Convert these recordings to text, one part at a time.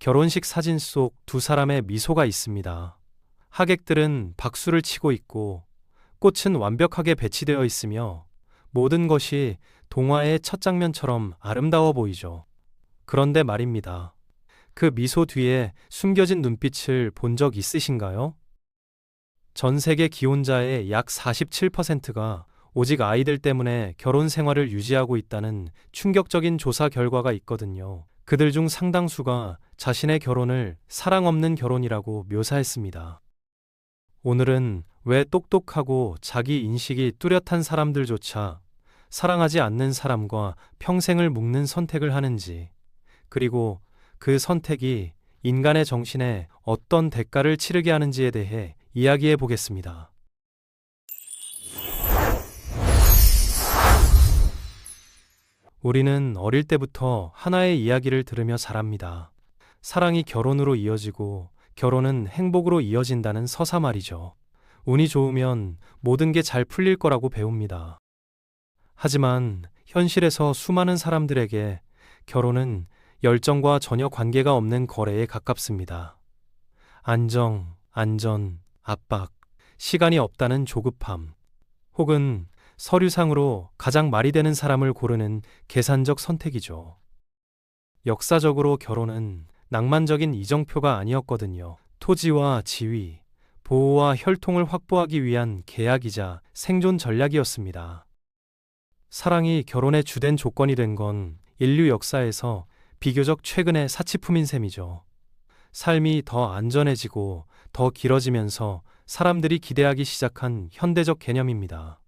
결혼식 사진 속 두 사람의 미소가 있습니다. 하객들은 박수를 치고 있고 꽃은 완벽하게 배치되어 있으며 모든 것이 동화의 첫 장면처럼 아름다워 보이죠. 그런데 말입니다. 그 미소 뒤에 숨겨진 눈빛을 본 적 있으신가요? 전 세계 기혼자의 약 47%가 오직 아이들 때문에 결혼 생활을 유지하고 있다는 충격적인 조사 결과가 있거든요. 그들 중 상당수가 자신의 결혼을 사랑 없는 결혼이라고 묘사했습니다. 오늘은 왜 똑똑하고 자기 인식이 뚜렷한 사람들조차 사랑하지 않는 사람과 평생을 묶는 선택을 하는지, 그리고 그 선택이 인간의 정신에 어떤 대가를 치르게 하는지에 대해 이야기해 보겠습니다. 우리는 어릴 때부터 하나의 이야기를 들으며 자랍니다. 사랑이 결혼으로 이어지고 결혼은 행복으로 이어진다는 서사 말이죠. 운이 좋으면 모든 게 잘 풀릴 거라고 배웁니다. 하지만 현실에서 수많은 사람들에게 결혼은 열정과 전혀 관계가 없는 거래에 가깝습니다. 안정, 안전, 압박, 시간이 없다는 조급함, 혹은 서류상으로 가장 말이 되는 사람을 고르는 계산적 선택이죠. 역사적으로 결혼은 낭만적인 이정표가 아니었거든요. 토지와 지위, 보호와 혈통을 확보하기 위한 계약이자 생존 전략이었습니다. 사랑이 결혼의 주된 조건이 된 건 인류 역사에서 비교적 최근의 사치품인 셈이죠. 삶이 더 안전해지고 더 길어지면서 사람들이 기대하기 시작한 현대적 개념입니다.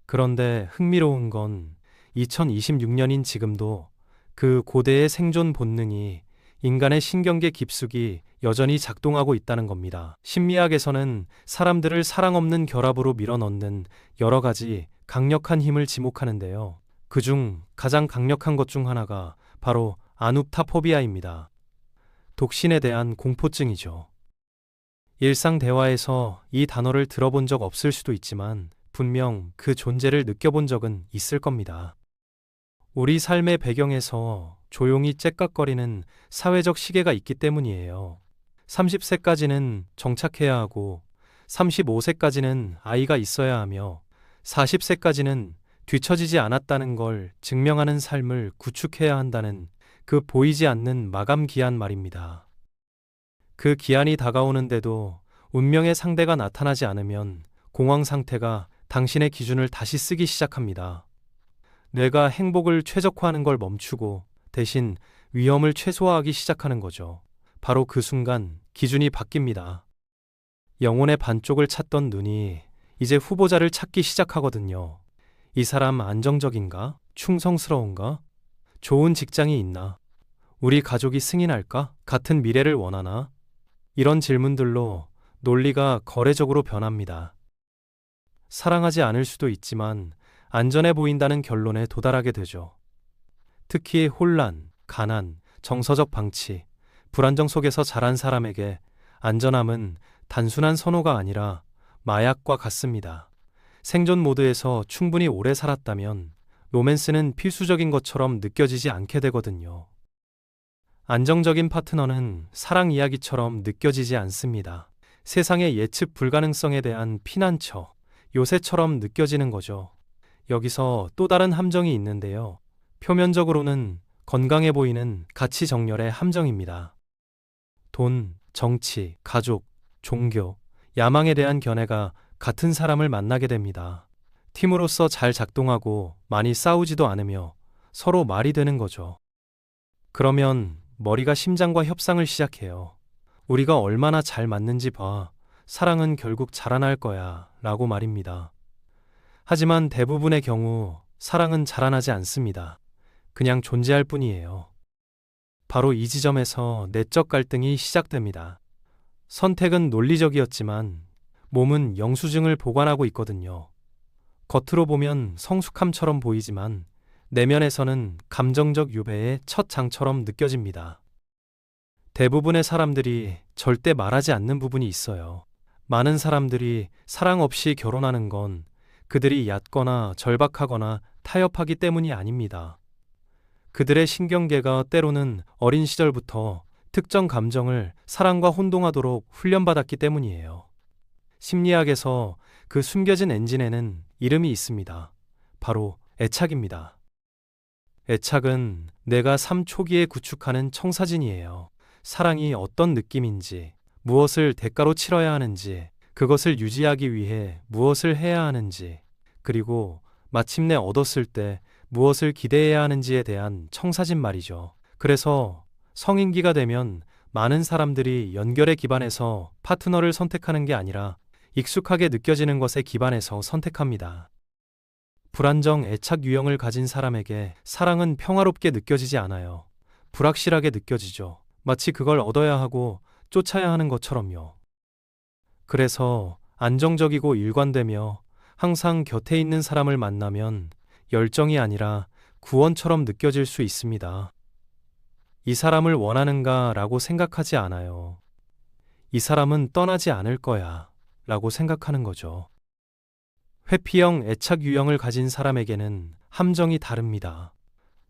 그런데 흥미로운 건 2026년인 지금도 그 고대의 생존 본능이 인간의 신경계 깊숙이 여전히 작동하고 있다는 겁니다. 심리학에서는 사람들을 사랑 없는 결합으로 밀어넣는 여러 가지 강력한 힘을 지목하는데요. 그중 가장 강력한 것 중 하나가 바로 아눕타포비아입니다. 독신에 대한 공포증이죠. 일상 대화에서 이 단어를 들어본 적 없을 수도 있지만 분명 그 존재를 느껴본 적은 있을 겁니다. 우리 삶의 배경에서 조용히 째깍거리는 사회적 시계가 있기 때문이에요. 30세까지는 정착해야 하고 35세까지는 아이가 있어야 하며 40세까지는 뒤처지지 않았다는 걸 증명하는 삶을 구축해야 한다는 그 보이지 않는 마감 기한 말입니다. 그 기한이 다가오는데도 운명의 상대가 나타나지 않으면 공황 상태가 당신의 기준을 다시 쓰기 시작합니다. 내가 행복을 최적화하는 걸 멈추고 대신 위험을 최소화하기 시작하는 거죠. 바로 그 순간 기준이 바뀝니다. 영혼의 반쪽을 찾던 눈이 이제 후보자를 찾기 시작하거든요. 이 사람 안정적인가? 충성스러운가? 좋은 직장이 있나? 우리 가족이 승인할까? 같은 미래를 원하나? 이런 질문들로 논리가 거래적으로 변합니다. 사랑하지 않을 수도 있지만 안전해 보인다는 결론에 도달하게 되죠. 특히 혼란, 가난, 정서적 방치, 불안정 속에서 자란 사람에게 안전함은 단순한 선호가 아니라 마약과 같습니다. 생존 모드에서 충분히 오래 살았다면 로맨스는 필수적인 것처럼 느껴지지 않게 되거든요. 안정적인 파트너는 사랑 이야기처럼 느껴지지 않습니다. 세상의 예측 불가능성에 대한 피난처, 요새처럼 느껴지는 거죠. 여기서 또 다른 함정이 있는데요. 표면적으로는 건강해 보이는 가치 정렬의 함정입니다. 돈, 정치, 가족, 종교, 야망에 대한 견해가 같은 사람을 만나게 됩니다. 팀으로서 잘 작동하고 많이 싸우지도 않으며 서로 말이 되는 거죠. 그러면 머리가 심장과 협상을 시작해요. 우리가 얼마나 잘 맞는지 봐. 사랑은 결국 자라날 거야. 라고 말입니다. 하지만 대부분의 경우 사랑은 자라나지 않습니다. 그냥 존재할 뿐이에요. 바로 이 지점에서 내적 갈등이 시작됩니다. 선택은 논리적이었지만 몸은 영수증을 보관하고 있거든요. 겉으로 보면 성숙함처럼 보이지만 내면에서는 감정적 유배의 첫 장처럼 느껴집니다. 대부분의 사람들이 절대 말하지 않는 부분이 있어요. 많은 사람들이 사랑 없이 결혼하는 건 그들이 얕거나 절박하거나 타협하기 때문이 아닙니다. 그들의 신경계가 때로는 어린 시절부터 특정 감정을 사랑과 혼동하도록 훈련받았기 때문이에요. 심리학에서 그 숨겨진 엔진에는 이름이 있습니다. 바로 애착입니다. 애착은 내가 삶 초기에 구축하는 청사진이에요. 사랑이 어떤 느낌인지, 무엇을 대가로 치러야 하는지, 그것을 유지하기 위해 무엇을 해야 하는지, 그리고 마침내 얻었을 때 무엇을 기대해야 하는지에 대한 청사진 말이죠. 그래서 성인기가 되면 많은 사람들이 연결에 기반해서 파트너를 선택하는 게 아니라 익숙하게 느껴지는 것에 기반해서 선택합니다. 불안정 애착 유형을 가진 사람에게 사랑은 평화롭게 느껴지지 않아요. 불확실하게 느껴지죠. 마치 그걸 얻어야 하고 쫓아야 하는 것처럼요. 그래서 안정적이고 일관되며 항상 곁에 있는 사람을 만나면 열정이 아니라 구원처럼 느껴질 수 있습니다. 이 사람을 원하는가 라고 생각하지 않아요. 이 사람은 떠나지 않을 거야 라고 생각하는 거죠. 회피형 애착 유형을 가진 사람에게는 함정이 다릅니다.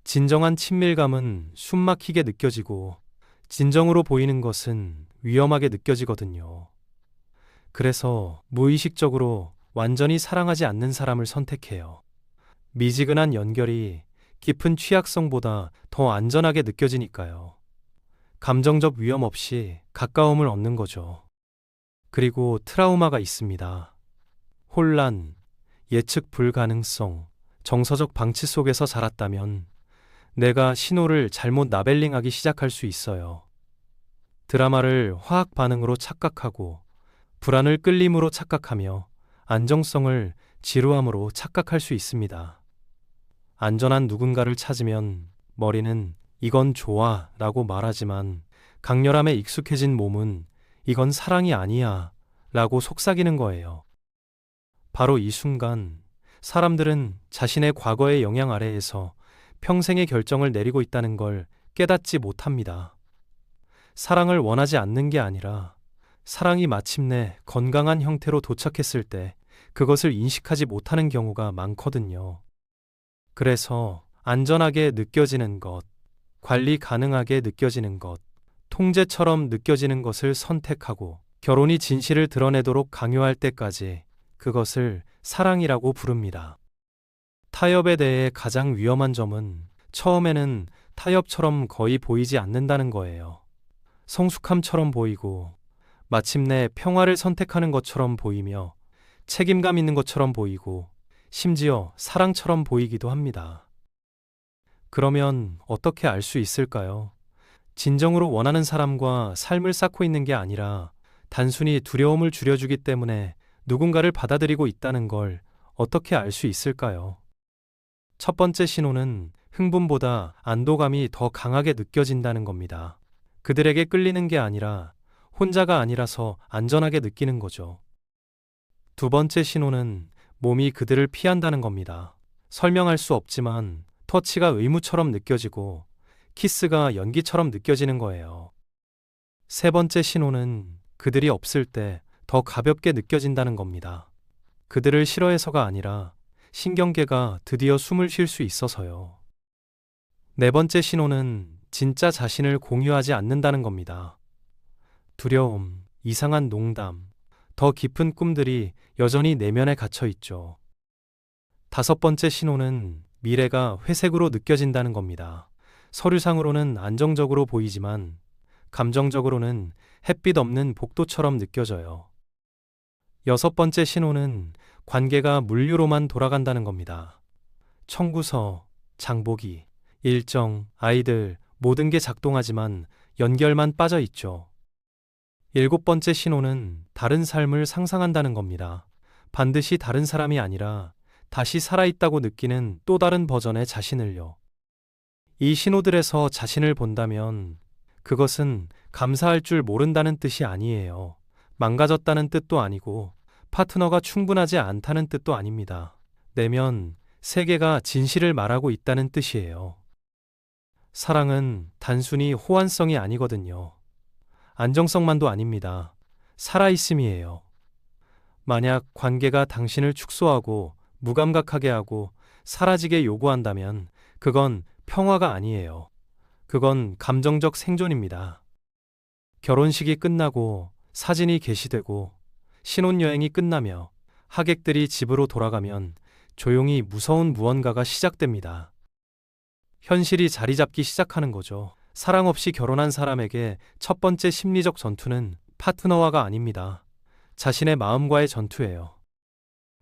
진정한 친밀감은 숨막히게 느껴지고 진정으로 보이는 것은 위험하게 느껴지거든요. 그래서 무의식적으로 완전히 사랑하지 않는 사람을 선택해요. 미지근한 연결이 깊은 취약성보다 더 안전하게 느껴지니까요. 감정적 위험 없이 가까움을 얻는 거죠. 그리고 트라우마가 있습니다. 혼란, 예측 불가능성, 정서적 방치 속에서 자랐다면 내가 신호를 잘못 라벨링하기 시작할 수 있어요. 드라마를 화학 반응으로 착각하고 불안을 끌림으로 착각하며 안정성을 지루함으로 착각할 수 있습니다. 안전한 누군가를 찾으면 머리는 이건 좋아 라고 말하지만 강렬함에 익숙해진 몸은 이건 사랑이 아니야 라고 속삭이는 거예요. 바로 이 순간 사람들은 자신의 과거의 영향 아래에서 평생의 결정을 내리고 있다는 걸 깨닫지 못합니다. 사랑을 원하지 않는 게 아니라 사랑이 마침내 건강한 형태로 도착했을 때 그것을 인식하지 못하는 경우가 많거든요. 그래서 안전하게 느껴지는 것, 관리 가능하게 느껴지는 것, 통제처럼 느껴지는 것을 선택하고 결혼이 진실을 드러내도록 강요할 때까지 그것을 사랑이라고 부릅니다. 타협에 대해 가장 위험한 점은 처음에는 타협처럼 거의 보이지 않는다는 거예요. 성숙함처럼 보이고 마침내 평화를 선택하는 것처럼 보이며 책임감 있는 것처럼 보이고 심지어 사랑처럼 보이기도 합니다. 그러면 어떻게 알 수 있을까요? 진정으로 원하는 사람과 삶을 쌓고 있는 게 아니라 단순히 두려움을 줄여주기 때문에 누군가를 받아들이고 있다는 걸 어떻게 알 수 있을까요? 첫 번째 신호는 흥분보다 안도감이 더 강하게 느껴진다는 겁니다. 그들에게 끌리는 게 아니라 혼자가 아니라서 안전하게 느끼는 거죠. 두 번째 신호는 몸이 그들을 피한다는 겁니다. 설명할 수 없지만 터치가 의무처럼 느껴지고 키스가 연기처럼 느껴지는 거예요. 세 번째 신호는 그들이 없을 때 더 가볍게 느껴진다는 겁니다. 그들을 싫어해서가 아니라 신경계가 드디어 숨을 쉴 수 있어서요. 네 번째 신호는 진짜 자신을 공유하지 않는다는 겁니다. 두려움, 이상한 농담, 더 깊은 꿈들이 여전히 내면에 갇혀 있죠. 다섯 번째 신호는 미래가 회색으로 느껴진다는 겁니다. 서류상으로는 안정적으로 보이지만 감정적으로는 햇빛 없는 복도처럼 느껴져요. 여섯 번째 신호는 관계가 물류로만 돌아간다는 겁니다. 청구서, 장보기, 일정, 아이들, 모든 게 작동하지만 연결만 빠져 있죠. 일곱 번째 신호는 다른 삶을 상상한다는 겁니다. 반드시 다른 사람이 아니라 다시 살아있다고 느끼는 또 다른 버전의 자신을요. 이 신호들에서 자신을 본다면 그것은 감사할 줄 모른다는 뜻이 아니에요. 망가졌다는 뜻도 아니고 파트너가 충분하지 않다는 뜻도 아닙니다. 내면 세계가 진실을 말하고 있다는 뜻이에요. 사랑은 단순히 호환성이 아니거든요. 안정성만도 아닙니다. 살아있음이에요. 만약 관계가 당신을 축소하고 무감각하게 하고 사라지게 요구한다면 그건 평화가 아니에요. 그건 감정적 생존입니다. 결혼식이 끝나고 사진이 게시되고 신혼여행이 끝나며 하객들이 집으로 돌아가면 조용히 무서운 무언가가 시작됩니다. 현실이 자리 잡기 시작하는 거죠. 사랑 없이 결혼한 사람에게 첫 번째 심리적 전투는 파트너와가 아닙니다. 자신의 마음과의 전투예요.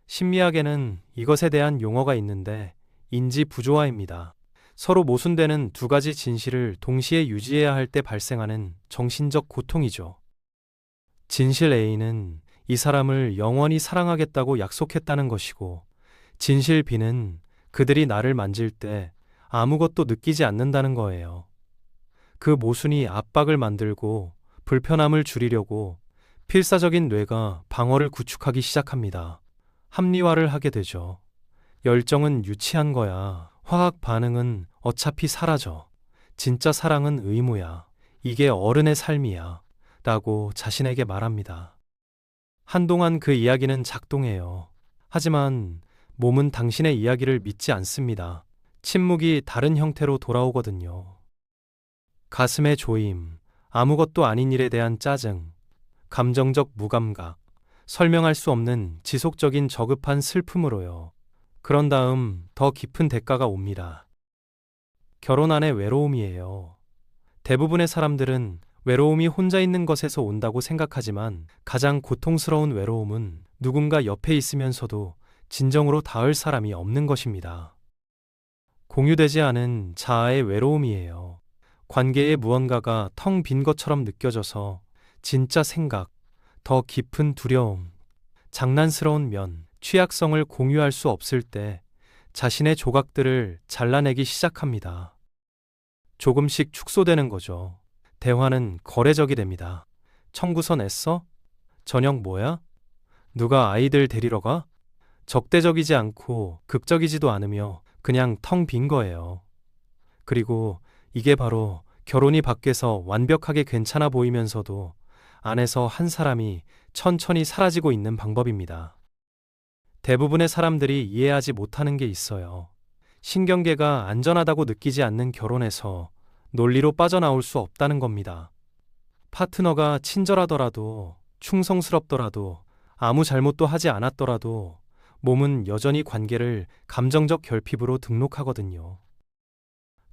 심리학에는 이것에 대한 용어가 있는데 인지 부조화입니다. 서로 모순되는 두 가지 진실을 동시에 유지해야 할 때 발생하는 정신적 고통이죠. 진실 A는 이 사람을 영원히 사랑하겠다고 약속했다는 것이고, 진실 B는 그들이 나를 만질 때 아무것도 느끼지 않는다는 거예요. 그 모순이 압박을 만들고 불편함을 줄이려고 필사적인 뇌가 방어를 구축하기 시작합니다. 합리화를 하게 되죠. 열정은 유치한 거야. 화학 반응은 어차피 사라져. 진짜 사랑은 의무야. 이게 어른의 삶이야. 라고 자신에게 말합니다. 한동안 그 이야기는 작동해요. 하지만 몸은 당신의 이야기를 믿지 않습니다. 침묵이 다른 형태로 돌아오거든요. 가슴의 조임, 아무것도 아닌 일에 대한 짜증, 감정적 무감각, 설명할 수 없는 지속적인 저급한 슬픔으로요. 그런 다음 더 깊은 대가가 옵니다. 결혼 안의 외로움이에요. 대부분의 사람들은 외로움이 혼자 있는 것에서 온다고 생각하지만 가장 고통스러운 외로움은 누군가 옆에 있으면서도 진정으로 닿을 사람이 없는 것입니다. 공유되지 않은 자아의 외로움이에요. 관계의 무언가가 텅 빈 것처럼 느껴져서 진짜 생각, 더 깊은 두려움, 장난스러운 면, 취약성을 공유할 수 없을 때 자신의 조각들을 잘라내기 시작합니다. 조금씩 축소되는 거죠. 대화는 거래적이 됩니다. 청구서 냈어? 저녁 뭐야? 누가 아이들 데리러 가? 적대적이지 않고 극적이지도 않으며 그냥 텅 빈 거예요. 그리고 이게 바로 결혼이 밖에서 완벽하게 괜찮아 보이면서도 안에서 한 사람이 천천히 사라지고 있는 방법입니다. 대부분의 사람들이 이해하지 못하는 게 있어요. 신경계가 안전하다고 느끼지 않는 결혼에서 논리로 빠져나올 수 없다는 겁니다. 파트너가 친절하더라도, 충성스럽더라도, 아무 잘못도 하지 않았더라도 몸은 여전히 관계를 감정적 결핍으로 등록하거든요.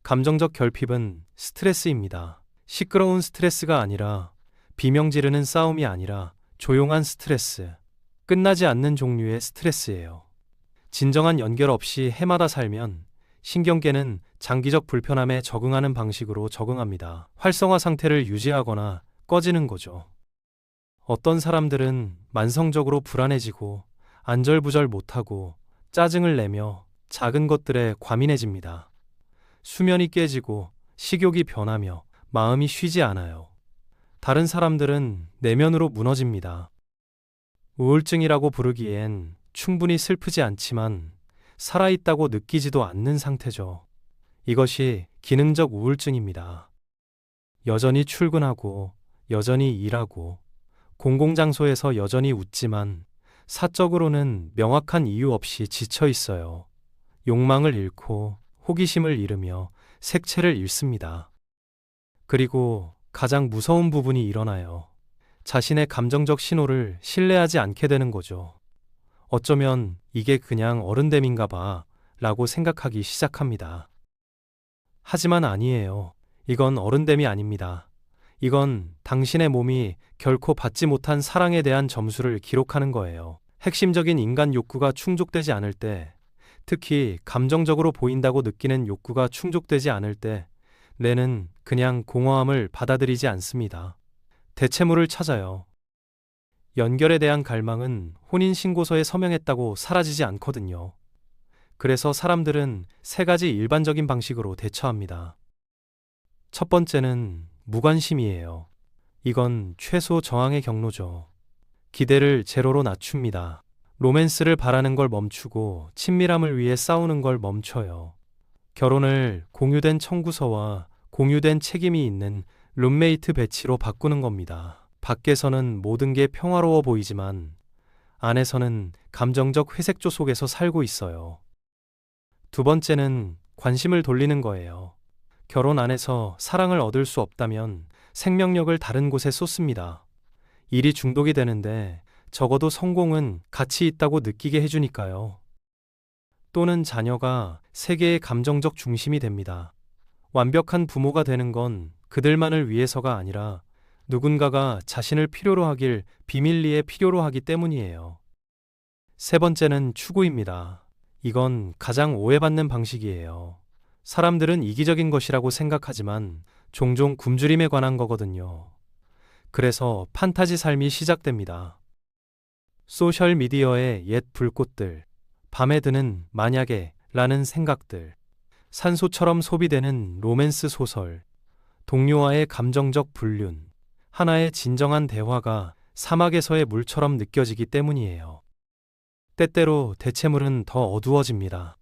감정적 결핍은 스트레스입니다. 시끄러운 스트레스가 아니라, 비명 지르는 싸움이 아니라 조용한 스트레스, 끝나지 않는 종류의 스트레스예요. 진정한 연결 없이 해마다 살면 신경계는 장기적 불편함에 적응하는 방식으로 적응합니다. 활성화 상태를 유지하거나 꺼지는 거죠. 어떤 사람들은 만성적으로 불안해지고 안절부절 못하고 짜증을 내며 작은 것들에 과민해집니다. 수면이 깨지고 식욕이 변하며 마음이 쉬지 않아요. 다른 사람들은 내면으로 무너집니다. 우울증이라고 부르기엔 충분히 슬프지 않지만 살아있다고 느끼지도 않는 상태죠. 이것이 기능적 우울증입니다. 여전히 출근하고, 여전히 일하고, 공공장소에서 여전히 웃지만 사적으로는 명확한 이유 없이 지쳐 있어요. 욕망을 잃고 호기심을 잃으며 색채를 잃습니다. 그리고 가장 무서운 부분이 일어나요. 자신의 감정적 신호를 신뢰하지 않게 되는 거죠. 어쩌면 이게 그냥 어른됨인가 봐 라고 생각하기 시작합니다. 하지만 아니에요. 이건 어른됨이 아닙니다. 이건 당신의 몸이 결코 받지 못한 사랑에 대한 점수를 기록하는 거예요. 핵심적인 인간 욕구가 충족되지 않을 때, 특히 감정적으로 보인다고 느끼는 욕구가 충족되지 않을 때, 뇌는 그냥 공허함을 받아들이지 않습니다. 대체물을 찾아요. 연결에 대한 갈망은 혼인신고서에 서명했다고 사라지지 않거든요. 그래서 사람들은 세 가지 일반적인 방식으로 대처합니다. 첫 번째는 무관심이에요. 이건 최소 저항의 경로죠. 기대를 제로로 낮춥니다. 로맨스를 바라는 걸 멈추고 친밀함을 위해 싸우는 걸 멈춰요. 결혼을 공유된 청구서와 공유된 책임이 있는 룸메이트 배치로 바꾸는 겁니다. 밖에서는 모든 게 평화로워 보이지만 안에서는 감정적 회색조 속에서 살고 있어요. 두 번째는 관심을 돌리는 거예요. 결혼 안에서 사랑을 얻을 수 없다면 생명력을 다른 곳에 쏟습니다. 일이 중독이 되는데 적어도 성공은 가치 있다고 느끼게 해주니까요. 또는 자녀가 세계의 감정적 중심이 됩니다. 완벽한 부모가 되는 건 그들만을 위해서가 아니라 누군가가 자신을 필요로 하길 비밀리에 필요로 하기 때문이에요. 세 번째는 추구입니다. 이건 가장 오해받는 방식이에요. 사람들은 이기적인 것이라고 생각하지만 종종 굶주림에 관한 거거든요. 그래서 판타지 삶이 시작됩니다. 소셜미디어의 옛 불꽃들, 밤에 드는 만약에 라는 생각들, 산소처럼 소비되는 로맨스 소설, 동료와의 감정적 불륜, 하나의 진정한 대화가 사막에서의 물처럼 느껴지기 때문이에요. 때때로 대체물은 더 어두워집니다.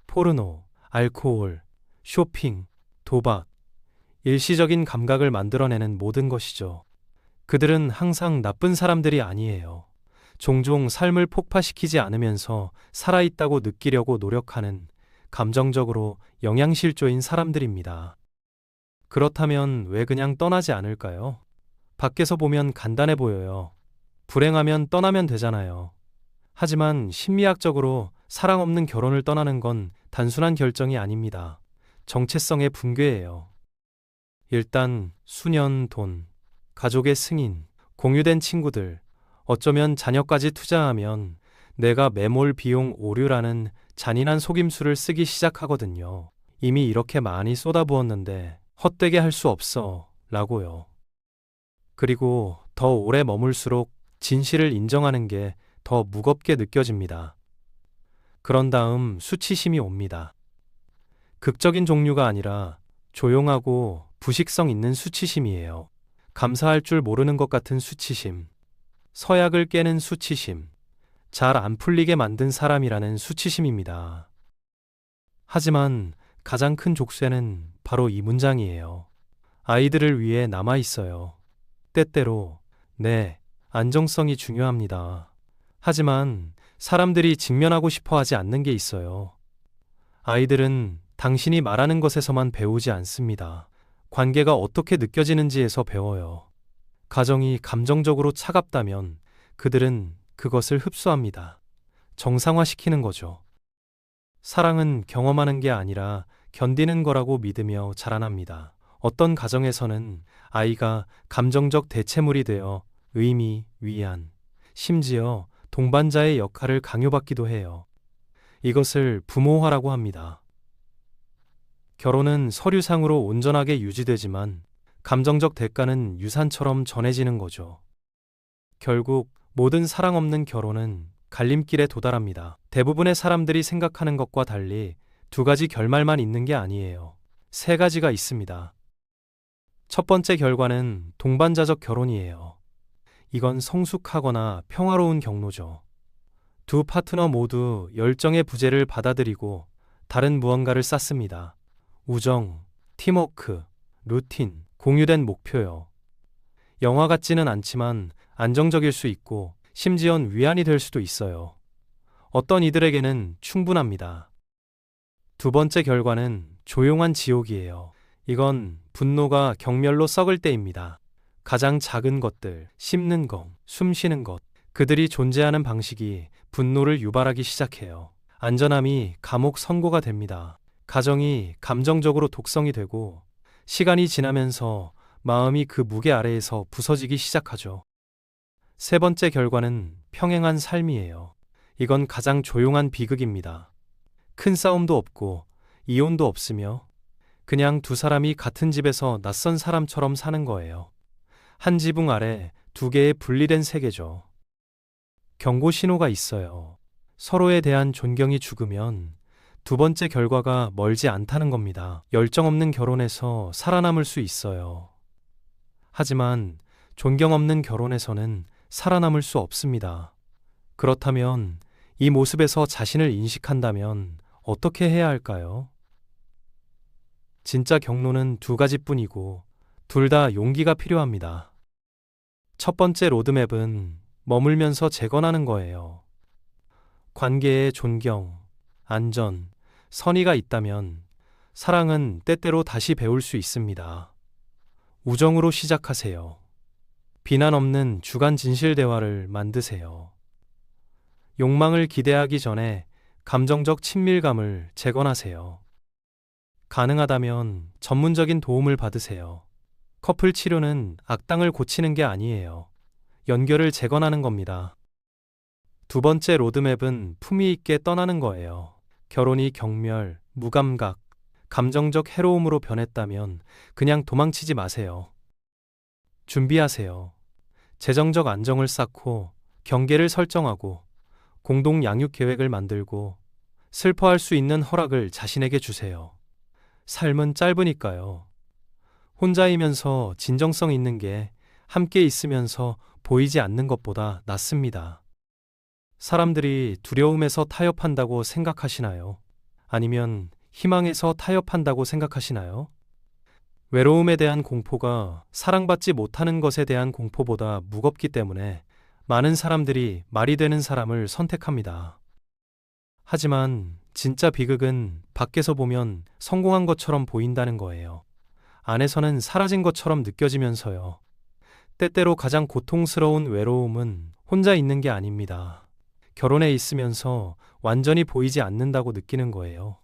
포르노, 알코올, 쇼핑, 도박, 일시적인 감각을 만들어내는 모든 것이죠. 그들은 항상 나쁜 사람들이 아니에요. 종종 삶을 폭파시키지 않으면서 살아있다고 느끼려고 노력하는 감정적으로 영양실조인 사람들입니다. 그렇다면 왜 그냥 떠나지 않을까요? 밖에서 보면 간단해 보여요. 불행하면 떠나면 되잖아요. 하지만 심리학적으로 사랑 없는 결혼을 떠나는 건 단순한 결정이 아닙니다. 정체성의 붕괴예요. 일단 수년 돈, 가족의 승인, 공유된 친구들, 어쩌면 자녀까지 투자하면 내가 매몰 비용 오류라는 잔인한 속임수를 쓰기 시작하거든요. 이미 이렇게 많이 쏟아부었는데 헛되게 할 수 없어 라고요. 그리고 더 오래 머물수록 진실을 인정하는 게 더 무겁게 느껴집니다. 그런 다음 수치심이 옵니다. 극적인 종류가 아니라 조용하고 부식성 있는 수치심이에요. 감사할 줄 모르는 것 같은 수치심, 서약을 깨는 수치심, 잘 안 풀리게 만든 사람이라는 수치심입니다. 하지만 가장 큰 족쇄는 바로 이 문장이에요. 아이들을 위해 남아 있어요. 때때로, 네, 안정성이 중요합니다. 하지만 사람들이 직면하고 싶어 하지 않는 게 있어요. 아이들은 당신이 말하는 것에서만 배우지 않습니다. 관계가 어떻게 느껴지는지에서 배워요. 가정이 감정적으로 차갑다면 그들은 그것을 흡수합니다. 정상화시키는 거죠. 사랑은 경험하는 게 아니라 견디는 거라고 믿으며 자라납니다. 어떤 가정에서는 아이가 감정적 대체물이 되어 의미, 위안, 심지어 동반자의 역할을 강요받기도 해요. 이것을 부모화라고 합니다. 결혼은 서류상으로 온전하게 유지되지만 감정적 대가는 유산처럼 전해지는 거죠. 결국 모든 사랑 없는 결혼은 갈림길에 도달합니다. 대부분의 사람들이 생각하는 것과 달리 두 가지 결말만 있는 게 아니에요. 세 가지가 있습니다. 첫 번째 결과는 동반자적 결혼이에요. 이건 성숙하거나 평화로운 경로죠. 두 파트너 모두 열정의 부재를 받아들이고 다른 무언가를 쌓습니다. 우정, 팀워크, 루틴, 공유된 목표요. 영화 같지는 않지만 안정적일 수 있고 심지어는 위안이 될 수도 있어요. 어떤 이들에게는 충분합니다. 두 번째 결과는 조용한 지옥이에요. 이건 분노가 경멸로 썩을 때입니다. 가장 작은 것들, 씹는 것, 숨 쉬는 것, 그들이 존재하는 방식이 분노를 유발하기 시작해요. 안전함이 감옥 선고가 됩니다. 가정이 감정적으로 독성이 되고 시간이 지나면서 마음이 그 무게 아래에서 부서지기 시작하죠. 세 번째 결과는 평행한 삶이에요. 이건 가장 조용한 비극입니다. 큰 싸움도 없고 이혼도 없으며 그냥 두 사람이 같은 집에서 낯선 사람처럼 사는 거예요. 한 지붕 아래 두 개의 분리된 세계죠. 경고 신호가 있어요. 서로에 대한 존경이 죽으면 두 번째 결과가 멀지 않다는 겁니다. 열정 없는 결혼에서 살아남을 수 있어요. 하지만 존경 없는 결혼에서는 살아남을 수 없습니다. 그렇다면 이 모습에서 자신을 인식한다면 어떻게 해야 할까요? 진짜 경로는 두 가지뿐이고 둘 다 용기가 필요합니다. 첫 번째 로드맵은 머물면서 재건하는 거예요. 관계에 존경, 안전, 선의가 있다면 사랑은 때때로 다시 배울 수 있습니다. 우정으로 시작하세요. 비난 없는 주간 진실 대화를 만드세요. 욕망을 기대하기 전에 감정적 친밀감을 재건하세요. 가능하다면 전문적인 도움을 받으세요. 커플 치료는 악당을 고치는 게 아니에요. 연결을 재건하는 겁니다. 두 번째 로드맵은 품위 있게 떠나는 거예요. 결혼이 경멸, 무감각, 감정적 해로움으로 변했다면 그냥 도망치지 마세요. 준비하세요. 재정적 안정을 쌓고 경계를 설정하고 공동 양육 계획을 만들고 슬퍼할 수 있는 허락을 자신에게 주세요. 삶은 짧으니까요. 혼자이면서 진정성 있는 게 함께 있으면서 보이지 않는 것보다 낫습니다. 사람들이 두려움에서 타협한다고 생각하시나요? 아니면 희망에서 타협한다고 생각하시나요? 외로움에 대한 공포가 사랑받지 못하는 것에 대한 공포보다 무겁기 때문에 많은 사람들이 말이 되는 사람을 선택합니다. 하지만 진짜 비극은 밖에서 보면 성공한 것처럼 보인다는 거예요. 안에서는 사라진 것처럼 느껴지면서요. 때때로 가장 고통스러운 외로움은 혼자 있는 게 아닙니다. 결혼해 있으면서 완전히 보이지 않는다고 느끼는 거예요.